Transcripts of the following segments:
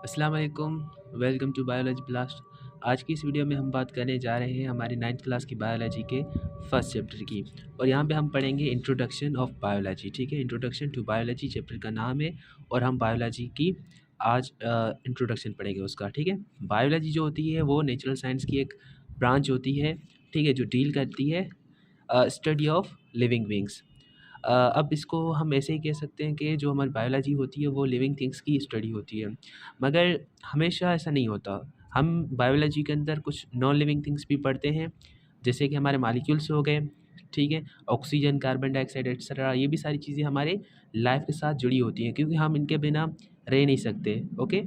अस्सलाम वालेकुम। Welcome to biology blast. आज की इस वीडियो में हम बात करने जा रहे हैं हमारी 9th क्लास की बायोलॉजी के फर्स्ट चैप्टर की। और यहाँ पे हम पढ़ेंगे इंट्रोडक्शन ऑफ बायोलॉजी। ठीक है, इंट्रोडक्शन टू बायोलॉजी चैप्टर का नाम है और हम बायोलॉजी की आज इंट्रोडक्शन पढ़ेंगे उसका। ठीक है, बायोलॉजी जो होती है वो नेचुरल साइंस की एक ब्रांच होती है। ठीक है, जो डील करती है स्टडी ऑफ लिविंग बींग्स। अब इसको हम ऐसे ही कह सकते हैं कि जो हमारी बायोलॉजी होती है वो लिविंग थिंग्स की स्टडी होती है, मगर हमेशा ऐसा नहीं होता। हम बायोलॉजी के अंदर कुछ नॉन लिविंग थिंग्स भी पढ़ते हैं, जैसे कि हमारे मॉलिक्यूल्स हो गए। ठीक है, ऑक्सीजन, कार्बन डाइऑक्साइड एक्सेट्रा, ये भी सारी चीज़ें हमारे लाइफ के साथ जुड़ी होती हैं, क्योंकि हम इनके बिना रह नहीं सकते। ओके,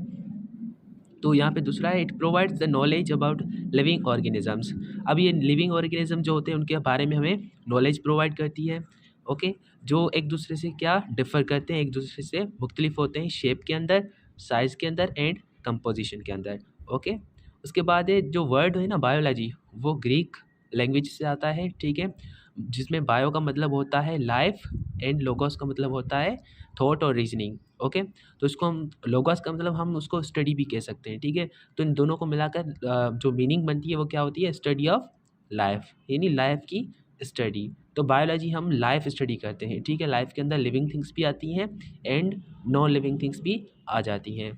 तो यहाँ पे दूसरा है, it provides the knowledge about living organisms. अब ये लिविंग ऑर्गेनिज्म जो होते हैं उनके बारे में हमें नॉलेज प्रोवाइड करती है। ओके, जो एक दूसरे से क्या डिफ़र करते हैं, एक दूसरे से मुख्तलिफ होते हैं शेप के अंदर, साइज़ के अंदर एंड कंपोजिशन के अंदर। ओके, उसके बाद है जो वर्ड है ना बायोलॉजी, वो ग्रीक लैंग्वेज से आता है। ठीक है, जिसमें बायो का मतलब होता है लाइफ एंड लोगोस का मतलब होता है थॉट और रीजनिंग। ओके, तो इसको हम लोगोस का मतलब हम उसको स्टडी भी कह सकते हैं। ठीक है, तो इन दोनों को मिलाकर जो मीनिंग बनती है वो क्या होती है, स्टडी ऑफ लाइफ, यानी लाइफ की स्टडी। तो बायोलॉजी हम लाइफ स्टडी करते हैं। ठीक है, लाइफ के अंदर लिविंग थिंग्स भी आती हैं एंड नॉन लिविंग थिंग्स भी आ जाती हैं।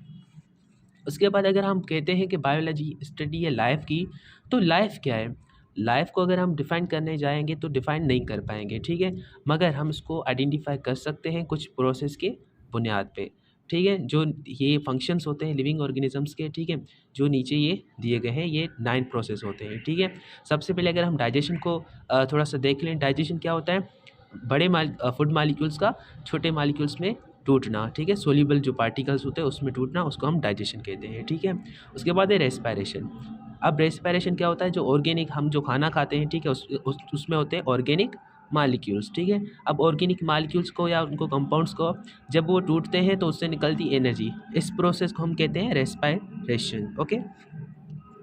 उसके बाद अगर हम कहते हैं कि बायोलॉजी स्टडी है लाइफ की, तो लाइफ क्या है? लाइफ को अगर हम डिफ़ाइन करने जाएंगे तो डिफ़ाइन नहीं कर पाएंगे। ठीक है, मगर हम इसको आइडेंटिफाई कर सकते हैं कुछ प्रोसेस के बुनियाद पे। ठीक है, जो ये फंक्शंस होते हैं लिविंग ऑर्गेनिजम्स के, ठीक है, जो नीचे ये दिए गए हैं, ये 9 प्रोसेस होते हैं। ठीक है, सबसे पहले अगर हम डाइजेशन को थोड़ा सा देख लें, डाइजेशन क्या होता है? बड़े फूड मालिक्यूल्स का छोटे मालिक्यूल्स में टूटना। ठीक है, सोल्यूबल जो पार्टिकल्स होते हैं उसमें टूटना, उसको हम डाइजेशन कहते हैं। ठीक है, उसके बाद है रेस्पिरेशन। अब रेस्पिरेशन क्या होता है? जो ऑर्गेनिक हम जो खाना खाते हैं, ठीक है, उसमें होते हैं ऑर्गेनिक मालिक्यूल्स। ठीक है, अब ऑर्गेनिक मालिक्यूल्स को या उनको कंपाउंड्स को जब वो टूटते हैं तो उससे निकलती एनर्जी, इस प्रोसेस को हम कहते हैं रेस्पिरेशन। ओके,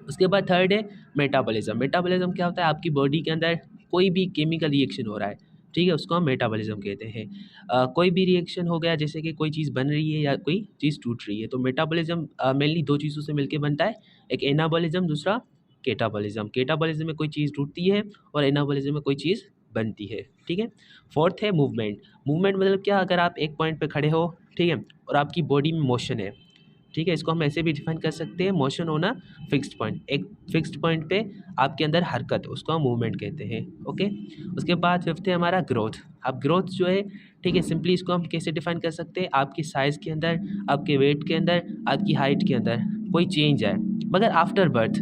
उसके बाद थर्ड है मेटाबॉलिज्म। मेटाबॉलिज्म क्या होता है? आपकी बॉडी के अंदर कोई भी केमिकल रिएक्शन हो रहा है, ठीक है, उसको हम मेटाबॉलिज्म कहते हैं। कोई भी रिएक्शन हो गया, जैसे कि कोई चीज़ बन रही है या कोई चीज़ टूट रही है, तो मेटाबॉलिज्म मेनली दो चीज़ों से मिलकर बनता है, एक एनाबॉलिज्म, दूसरा केटाबॉलिज्म। केटाबॉलिज्म में कोई चीज़ टूटती है और एनाबॉलिज्म में कोई चीज़ बनती है। ठीक है, फोर्थ है मूवमेंट। मूवमेंट मतलब क्या? अगर आप एक पॉइंट पे खड़े हो, ठीक है, और आपकी बॉडी में मोशन है, ठीक है, इसको हम ऐसे भी डिफाइन कर सकते हैं, मोशन होना, फिक्स्ड पॉइंट, एक फिक्स्ड पॉइंट पे आपके अंदर हरकत, उसको हम मूवमेंट कहते हैं। ओके, उसके बाद फिफ्थ है हमारा ग्रोथ। अब ग्रोथ जो है, ठीक है, सिंपली इसको हम कैसे डिफाइन कर सकते हैं? आपकी साइज़ के अंदर, आपके वेट के अंदर, आपकी हाइट के अंदर कोई चेंज है, मगर आफ्टर बर्थ,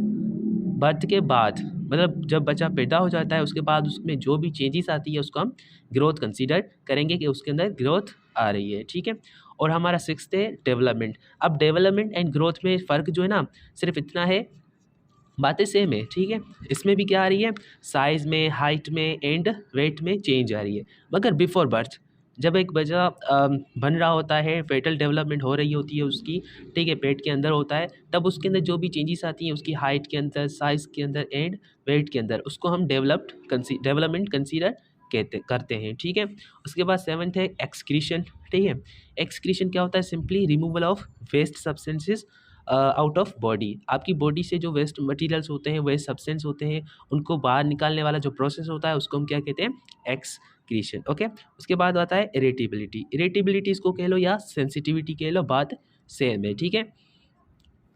बर्थ के बाद, मतलब जब बच्चा पैदा हो जाता है उसके बाद उसमें जो भी चेंजेस आती है उसको हम ग्रोथ कंसीडर करेंगे कि उसके अंदर ग्रोथ आ रही है। ठीक है, और हमारा सिक्स्थ है डेवलपमेंट। अब डेवलपमेंट एंड ग्रोथ में फ़र्क जो है ना, सिर्फ इतना है, बातें सेम है। ठीक है, इसमें भी क्या आ रही है? साइज़ में, हाइट में एंड वेट में चेंज आ रही है, मगर बिफोर बर्थ, जब एक बच्चा बन रहा होता है, फेटल डेवलपमेंट हो रही होती है उसकी, ठीक है, पेट के अंदर होता है, तब उसके अंदर जो भी चेंजेस आती हैं उसकी हाइट के अंदर, साइज़ के अंदर एंड वेट के अंदर, उसको हम डेवलपमेंट कंसीडर करते हैं। ठीक है, उसके बाद सेवन्थ है एक्सक्रीशन। ठीक है, एक्सक्रीशन क्या होता है? Simply removal of waste substances out of body. आपकी बॉडी से जो वेस्ट मटेरियल्स होते हैं, वेस्ट सब्सटेंस होते हैं, उनको बाहर निकालने वाला जो प्रोसेस होता है उसको हम क्या कहते हैं? एक्सक्रीशन। ओके, उसके बाद आता है इरिटेबिलिटी। इरिटेबिलिटी इसको कह लो या सेंसिटिविटी कह लो, बात सेम है। ठीक है,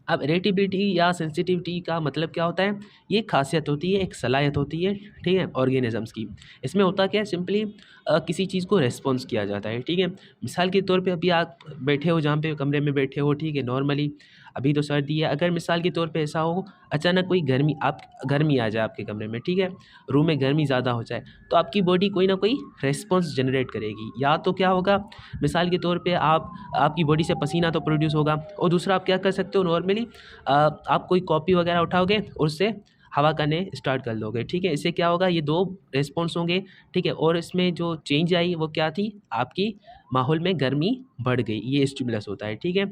अब इरिटेबिलिटी या सेंसिटिविटी का मतलब क्या होता है? ये खासियत होती है, एक सलाहियत होती है, ठीक है, ऑर्गेनिजम्स की। इसमें होता क्या है? सिंपली किसी चीज़ को रेस्पॉन्स किया जाता है। ठीक है, मिसाल के तौर पे अभी आप बैठे हो, जहाँ पे कमरे में बैठे हो, ठीक है, नॉर्मली अभी तो सर्दी है, अगर मिसाल के तौर पे ऐसा हो अचानक कोई गर्मी आ जाए आपके कमरे में, ठीक है, रूम में गर्मी ज़्यादा हो जाए, तो आपकी बॉडी कोई ना कोई रेस्पॉन्स जनरेट करेगी। या तो क्या होगा, मिसाल के तौर पे आपकी बॉडी से पसीना तो प्रोड्यूस होगा, और दूसरा आप क्या कर सकते हो, नॉर्मली आप कोई कॉपी वगैरह उठाओगे और उससे हवा करने स्टार्ट कर दोगे, ठीक है। इससे क्या होगा, ये 2 रिस्पॉन्स होंगे, ठीक है। और इसमें जो चेंज आई वो क्या थी, आपकी माहौल में गर्मी बढ़ गई, ये स्टिमुलस होता है, ठीक है।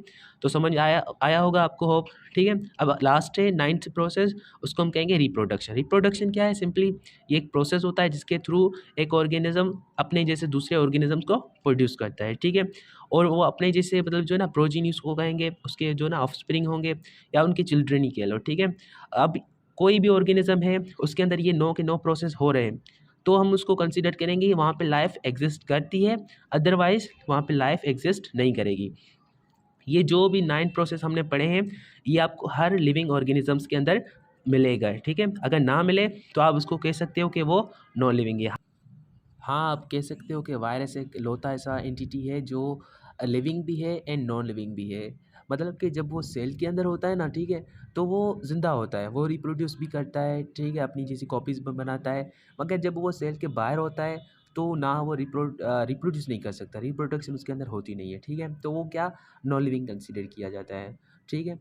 तो समझ आया आया होगा आपको, होप, ठीक है। अब लास्ट है 9th प्रोसेस, उसको हम कहेंगे रिप्रोडक्शन। रिप्रोडक्शन क्या है, सिंपली ये एक प्रोसेस होता है जिसके थ्रू एक ऑर्गेनिज्म अपने जैसे दूसरे ऑर्गेनिज्म को प्रोड्यूस करता है, ठीक है। और वो अपने जैसे मतलब जो है ना प्रोजीनी उसको कहेंगे, उसके जो ना ऑफस्प्रिंग होंगे या उनके चिल्ड्रन ही कह लो, ठीक है। अब कोई भी ऑर्गेनिज्म है उसके अंदर ये 9 के 9 प्रोसेस हो रहे हैं, तो हम उसको कंसीडर करेंगे वहाँ पे लाइफ एग्जिस्ट करती है, अदरवाइज वहाँ पे लाइफ एग्जिस्ट नहीं करेगी। ये जो भी 9 प्रोसेस हमने पढ़े हैं, ये आपको हर लिविंग ऑर्गेनिजम्स के अंदर मिलेगा, ठीक है। अगर ना मिले तो आप उसको कह सकते हो कि वो नॉन लिविंग है। हाँ, आप कह सकते हो कि वायरस एक लौता ऐसा एंटिटी है जो लिविंग भी है एंड नॉन लिविंग भी है। मतलब कि जब वो सेल के अंदर होता है ना, ठीक है, तो वो ज़िंदा होता है, वो रिप्रोड्यूस भी करता है, ठीक है, अपनी जैसी कॉपीज़ बनाता है। मगर जब वो सेल के बाहर होता है तो ना वो रिप्रोड्यूस नहीं कर सकता, रिप्रोडक्शन उसके अंदर होती नहीं है, ठीक है। तो वो क्या, नॉन लिविंग कंसीडर किया जाता है, ठीक है।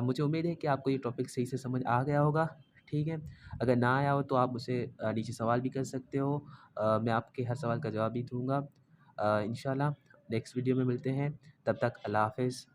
मुझे उम्मीद है कि आपको ये टॉपिक सही से समझ आ गया होगा, ठीक है। अगर ना आया हो तो आप मुझसे नीचे सवाल भी कर सकते हो, मैं आपके हर सवाल का जवाब भी दूँगा। इंशाल्लाह नेक्स्ट वीडियो में मिलते हैं, तब तक अल्लाह हाफ़िज़।